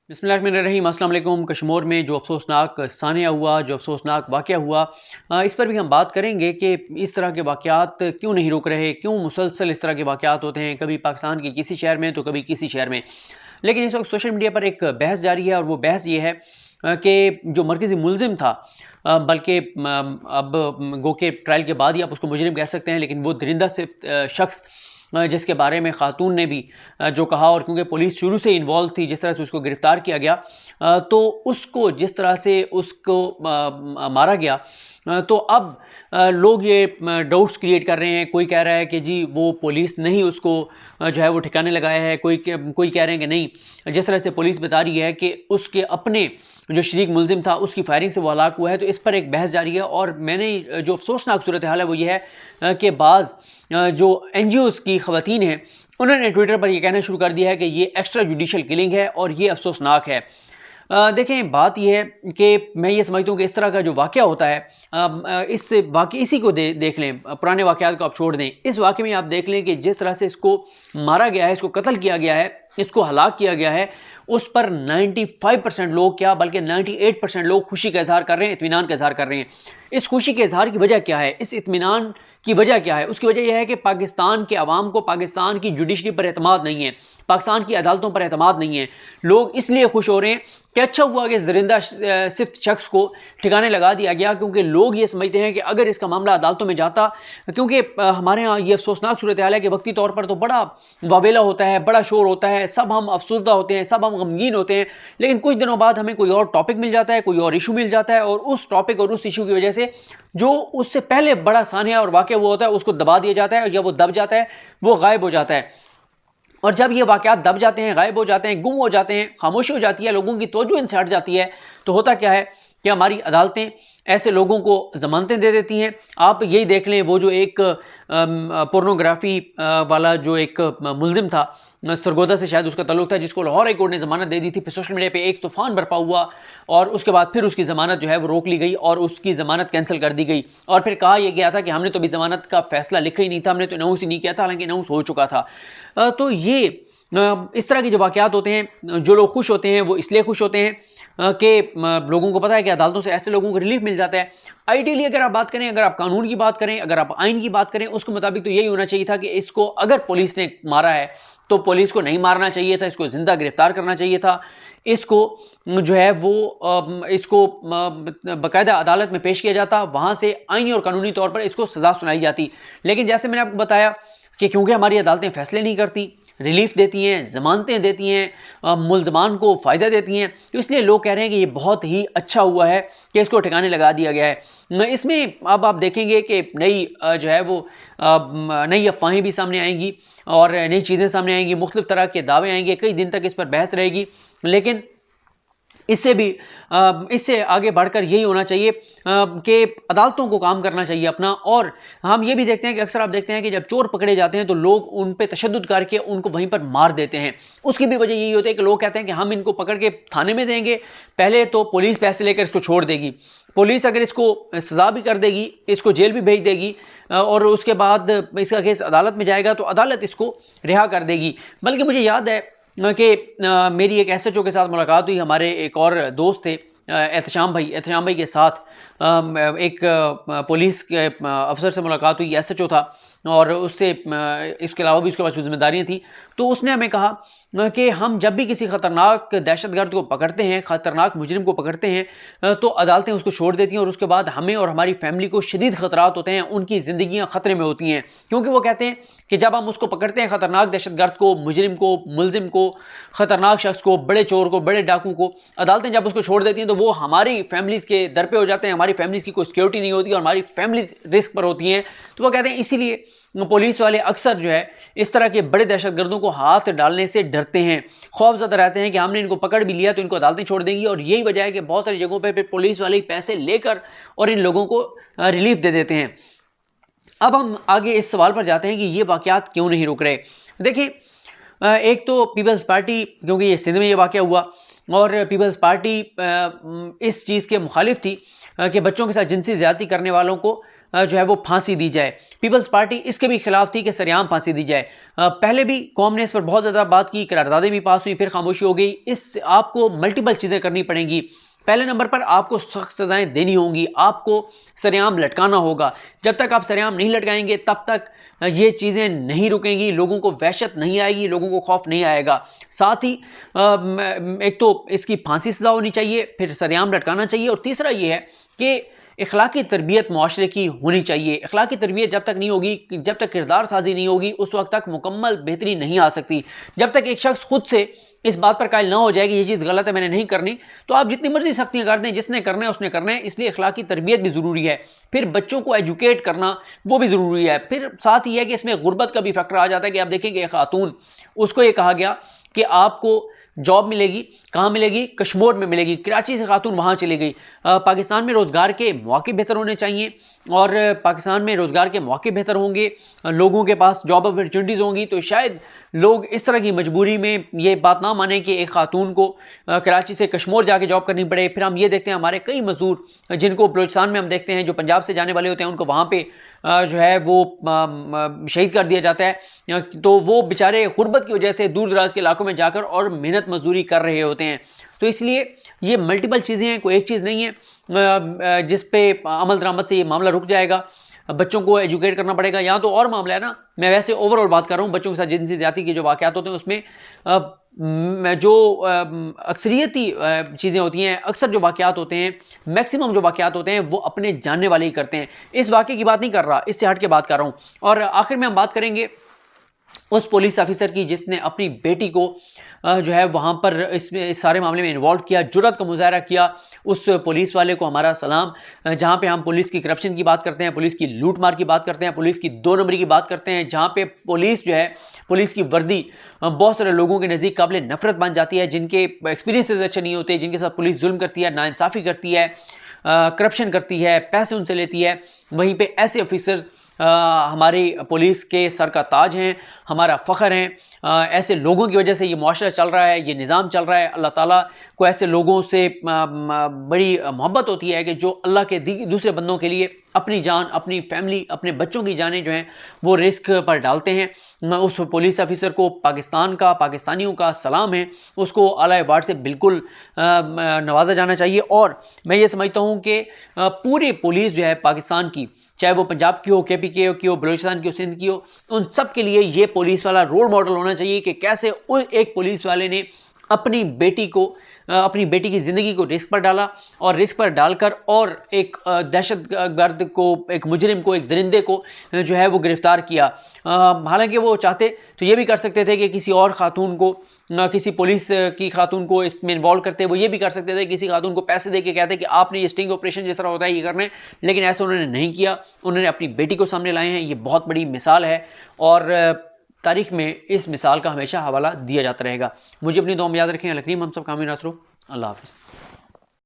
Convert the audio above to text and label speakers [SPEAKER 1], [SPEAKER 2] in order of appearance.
[SPEAKER 1] बिस्मिल्लाहिर्रहमानिर्रहीम। अस्सलाम वालेकुम। कश्मीर में जो अफसोसनाक सानिया हुआ, जो अफसोसनाक वाक़या हुआ, इस पर भी हम बात करेंगे कि इस तरह के वाक़यात क्यों नहीं रुक रहे, क्यों मुसलसल इस तरह के वाक़यात होते हैं, कभी पाकिस्तान के किसी शहर में तो कभी किसी शहर में। लेकिन इस वक्त सोशल मीडिया पर एक बहस जारी है और वो बहस ये है कि जो मरकज़ी मुलजिम था, बल्कि अब गो के ट्रायल के बाद ही आप उसको मुजरिम कह सकते हैं, लेकिन वो दरिंदा से शख्स जिसके बारे में खातून ने भी जो कहा, और क्योंकि पुलिस शुरू से इन्वॉल्व थी, जिस तरह से उसको गिरफ़्तार किया गया, तो उसको जिस तरह से उसको मारा गया, तो अब लोग ये डाउट्स क्रिएट कर रहे हैं। कोई कह रहा है कि जी वो पुलिस नहीं उसको जो है वो ठिकाने लगाया है, कोई कह रहे हैं कि नहीं, जिस तरह से पुलिस बता रही है कि उसके अपने जो शरीक मुलजिम था उसकी फायरिंग से वो हलाक हुआ है। तो इस पर एक बहस जारी है और मैंने जो अफसोसनाक सूरत हाल है वो ये है कि बाज़ जो NGOs की ख़वातीन हैं उन्होंने ट्विटर पर यह कहना शुरू कर दिया है कि ये एक्स्ट्रा जुडिशल किलिंग है और ये अफसोसनाक है। देखें, बात यह है कि मैं ये समझता हूँ कि इस तरह का जो वाक़या होता है, इस वाक़े इसी को देख लें, पुराने वाक़यात को आप छोड़ दें। इस वाक़े में आप देख लें कि जिस तरह से इसको मारा गया है, इसको कत्ल किया गया है, इसको हलाक किया गया है, उस पर 95% लोग, क्या बल्कि 98% लोग खुशी का इजहार कर रहे हैं, इत्मीनान का इजहार कर रहे हैं। इस खुशी के इजहार की वजह क्या है, इस इत्मीनान की वजह क्या है? उसकी वजह यह है कि पाकिस्तान के अवाम को पाकिस्तान की जुडिशरी पर एतमाद नहीं है, पाकिस्तान की अदालतों पर एतमाद नहीं है। लोग इसलिए खुश हो रहे हैं कि अच्छा हुआ कि इस दरिंदा सिफ्त शख्स को ठिकाने लगा दिया गया, क्योंकि लोग ये समझते हैं कि अगर इसका मामला अदालतों में जाता, क्योंकि हमारे यहाँ ये अफसोसनाक सूरत हाल है कि वक्ती तौर पर तो बड़ा वावेला होता है, बड़ा शोर होता है, सब हम अफसुर्दा होते हैं, सब हम गमगीन होते हैं, लेकिन कुछ दिनों बाद हमें कोई और टॉपिक मिल जाता है, कोई और इशू मिल जाता है, और उस टॉपिक और उस इशू की वजह से जो उससे पहले बड़ा सानिया और वाक़या वो होता है उसको दबा दिया जाता है, और जब वो दब जाता है वो गायब हो जाता है। और जब ये वाक़यात दब जाते हैं, गायब हो जाते हैं, गुम हो जाते हैं, खामोशी हो जाती है, लोगों की तवज्जो इनसे हट जाती है, तो होता क्या है कि हमारी अदालतें ऐसे लोगों को ज़मानतें दे देती हैं। आप यही देख लें, वो जो एक पोर्नोग्राफी वाला जो एक मुलजिम था, सरगोदा से शायद उसका तल्लुक था, जिसको लाहौर हाई कोर्ट ने ज़मानत दे दी थी, फिर सोशल मीडिया पे एक तूफ़ान बरपा हुआ और उसके बाद फिर उसकी ज़मानत जो है वो रोक ली गई और उसकी ज़मानत कैंसिल कर दी गई, और फिर कहा यह गया था कि हमने तो अभी ज़मानत का फ़ैसला लिखा ही नहीं था, हमने तो अनाउंस ही नहीं किया था, हालांकि अनाउंस हो चुका था। तो ये इस तरह के जो वाक़यात होते हैं, जो लोग खुश होते हैं वो इसलिए खुश होते हैं कि लोगों को पता है कि अदालतों से ऐसे लोगों को रिलीफ मिल जाता है। आइडियली अगर आप बात करें, अगर आप कानून की बात करें, अगर आप आइन की बात करें, उसके मुताबिक तो यही होना चाहिए था कि इसको अगर पुलिस ने मारा है तो पुलिस को नहीं मारना चाहिए था, इसको ज़िंदा गिरफ्तार करना चाहिए था, इसको जो है वो इसको बाकायदा अदालत में पेश किया जाता, वहाँ से आइनी और कानूनी तौर पर इसको सज़ा सुनाई जाती। लेकिन जैसे मैंने आपको बताया कि क्योंकि हमारी अदालतें फ़ैसले नहीं करती, रिलीफ देती हैं, ज़मानतें देती हैं, मुलजमान को फ़ायदा देती हैं, तो इसलिए लोग कह रहे हैं कि ये बहुत ही अच्छा हुआ है कि इसको ठिकाने लगा दिया गया है। इसमें अब आप देखेंगे कि नई जो है वो नई अफवाहें भी सामने आएंगी और नई चीज़ें सामने आएंगी, मुख्तलिफ तरह के दावे आएंगे, कई दिन तक इस पर बहस रहेगी। लेकिन इससे आगे बढ़कर यही होना चाहिए कि अदालतों को काम करना चाहिए अपना। और हम ये भी देखते हैं कि अक्सर आप देखते हैं कि जब चोर पकड़े जाते हैं तो लोग उन पे तशद्दुद करके उनको वहीं पर मार देते हैं। उसकी भी वजह यही होती है कि लोग कहते हैं कि हम इनको पकड़ के थाने में देंगे, पहले तो पुलिस पैसे लेकर इसको छोड़ देगी, पुलिस अगर इसको सज़ा भी कर देगी, इसको जेल भी भेज देगी, और उसके बाद इसका केस अदालत में जाएगा तो अदालत इसको रिहा कर देगी। बल्कि मुझे याद है कि मेरी एक SHO के साथ मुलाकात हुई, हमारे एक और दोस्त थे एहतशाम भाई के साथ एक पुलिस के अफसर से मुलाकात हुई, SHO था और उससे इसके अलावा भी उसके पास जिम्मेदारियाँ थी। तो उसने हमें कहा कि हम जब भी किसी ख़तरनाक दहशतगर्द को पकड़ते हैं, ख़तरनाक मुजरिम को पकड़ते हैं, तो अदालतें उसको छोड़ देती हैं और उसके बाद हमें और हमारी फैमिली को शदीद ख़तरात होते हैं, उनकी ज़िंदगियाँ ख़तरे में होती हैं। क्योंकि वो कहते हैं कि जब हम उसको पकड़ते हैं, ख़तरनाक दहशतगर्द को, मुजरिम को, मुलजिम को, ख़तरनाक शख्स को, बड़े चोर को, बड़े डाकू को, अदालतें जब उसको छोड़ देती हैं तो वो हमारी फैमिलीज़ के दर पे हो जाते हैं, हमारी फैमिलीज़ की कोई सिक्योरिटी नहीं होती और हमारी फैमिलीज़ रिस्क पर होती हैं। तो वो कहते हैं इसीलिए पुलिस वाले अक्सर जो है इस तरह के बड़े दहशतगर्दों को हाथ डालने से डरते हैं, खौफज़दा रहते हैं कि हमने इनको पकड़ भी लिया तो इनको अदालतें छोड़ देंगी। और यही वजह है कि बहुत सारी जगहों पर पुलिस वाले पैसे लेकर और इन लोगों को रिलीफ दे देते हैं। अब हम आगे इस सवाल पर जाते हैं कि ये वाक़यात क्यों नहीं रुक रहे। देखिए, एक तो पीपल्स पार्टी, क्योंकि ये सिंध में ये वाक़या हुआ और पीपल्स पार्टी इस चीज़ के मुखालिफ थी कि बच्चों के साथ जिनसी ज़्यादती करने वालों को जो है वो फांसी दी जाए। पीपल्स पार्टी इसके भी खिलाफ थी कि सरेआम फांसी दी जाए। पहले भी कौम ने इस पर बहुत ज़्यादा बात की, करारदादें भी पास हुई, फिर खामोशी हो गई। इस आपको मल्टीपल चीज़ें करनी पड़ेंगी। पहले नंबर पर आपको सख्त सजाएं देनी होंगी, आपको सरेआम लटकाना होगा। जब तक आप सरेआम नहीं लटकाएंगे तब तक ये चीज़ें नहीं रुकेंगी, लोगों को वहशत नहीं आएगी, लोगों को खौफ नहीं आएगा। साथ ही एक तो इसकी फांसी सजा होनी चाहिए, फिर सरेआम लटकाना चाहिए, और तीसरा ये है कि इखलाकी तरबियत मुआशरे की होनी चाहिए। इखलाकी तरबियत जब तक नहीं होगी, जब तक किरदार साजी नहीं होगी, उस वक्त तक मुकम्मल बेहतरी नहीं आ सकती। जब तक एक शख्स खुद से इस बात पर कायल ना हो जाएगी ये चीज़ गलत है, मैंने नहीं करनी, तो आप जितनी मर्जी सख्तियां कर दें, जिसने करना है उसने करना है। इसलिए इखलाकी तरबियत भी ज़रूरी है। फिर बच्चों को एजुकेट करना वो भी ज़रूरी है। फिर साथ ही है कि इसमें गुर्बत का भी फैक्टर आ जाता है कि आप देखेंगे एक खातून, उसको ये कहा गया कि आपको जॉब मिलेगी, कहाँ मिलेगी? कश्मीर में मिलेगी। कराची से खातून वहाँ चली गई। पाकिस्तान में रोज़गार के मौके बेहतर होने चाहिए, और पाकिस्तान में रोज़गार के मौके बेहतर होंगे, लोगों के पास जॉब अपॉर्चुनिटीज़ होंगी, तो शायद लोग इस तरह की मजबूरी में ये बात ना माने कि एक खातून को कराची से कश्मीर जाके जॉब करनी पड़े। फिर हम ये देखते हैं हमारे कई मजदूर जिनको बलूचिस्तान में हम देखते हैं, जो पंजाब से जाने वाले होते हैं, उनको वहाँ पे जो है वो शहीद कर दिया जाता है। तो वो बेचारे गुर्बत की वजह से दूर दराज के इलाकों में जाकर और मेहनत मजदूरी कर रहे होते हैं। तो इसलिए ये मल्टीपल चीज़ें हैं, कोई एक चीज़ नहीं है जिस पे अमल दरामद से ये मामला रुक जाएगा। बच्चों को एजुकेट करना पड़ेगा। यहाँ तो और मामला है ना, मैं वैसे ओवरऑल बात कर रहा हूँ, बच्चों के साथ जिनसी ज्यादती के जो वाक़यात होते हैं उसमें जो अक्सरियती चीज़ें होती हैं, अक्सर जो वाक़यात होते हैं, मैक्सिमम जो वाक़यात होते हैं वो अपने जानने वाले ही करते हैं। इस वाक़े की बात नहीं कर रहा, इससे हट के बात कर रहा हूँ। और आखिर में हम बात करेंगे उस पुलिस ऑफिसर की जिसने अपनी बेटी को जो है वहाँ पर इस सारे मामले में इन्वॉल्व किया, जुर्रत का मुजाहरा किया। उस पुलिस वाले को हमारा सलाम। जहाँ पे हम पुलिस की करप्शन की बात करते हैं, पुलिस की लूट मार की बात करते हैं, पुलिस की 2 नंबरी की बात करते हैं, जहाँ पे पुलिस जो है, पुलिस की वर्दी बहुत सारे लोगों के नज़दीक काबिल नफरत बन जाती है, जिनके एक्सपीरियंसेस अच्छे नहीं होते, जिनके साथ पुलिस जुल्म करती है, नाइंसाफ़ी करती है, करप्शन करती है, पैसे उनसे लेती है। वहीं पे ऐसे ऑफिसर्स हमारी पुलिस के सर का ताज हैं, हमारा फ़ख्र हैं। ऐसे लोगों की वजह से ये मुआशरा चल रहा है, ये निज़ाम चल रहा है। अल्लाह ताला को ऐसे लोगों से बड़ी मोहब्बत होती है कि जो अल्लाह के दूसरे बंदों के लिए अपनी जान, अपनी फैमिली, अपने बच्चों की जानें जो हैं वो रिस्क पर डालते हैं। उस पुलिस ऑफिसर को पाकिस्तान का, पाकिस्तानियों का सलाम है, उसको आला अवार्ड से बिल्कुल नवाजा जाना चाहिए। और मैं ये समझता हूँ कि पूरी पुलिस जो है पाकिस्तान की, चाहे वो पंजाब की हो, KP की हो, बलूचिस्तान की हो, सिंध की हो, उन सब के लिए ये पुलिस वाला रोल मॉडल होना चाहिए कि कैसे एक पुलिस वाले ने अपनी बेटी को, अपनी बेटी की ज़िंदगी को रिस्क पर डाला, और रिस्क पर डालकर और एक दहशतगर्द को, एक मुजरिम को, एक दरिंदे को जो है वो गिरफ्तार किया। हालांकि वो चाहते तो ये भी कर सकते थे कि किसी और खातून को, किसी पुलिस की खातून को इसमें इन्वॉल्व करते। वो ये भी कर सकते थे किसी खातून को पैसे दे के कहते कि आपने ये स्टिंग ऑपरेशन जिस तरह होता है ये करना है, लेकिन ऐसा उन्होंने नहीं किया। उन्होंने अपनी बेटी को सामने लाए हैं। ये बहुत बड़ी मिसाल है, और तारीख में इस मिसाल का हमेशा हवाला दिया जाता रहेगा। मुझे अपनी दुआ में याद रखें। अल करीम हम सब कामयाब नसरो। अल्लाह हाफ़िज़।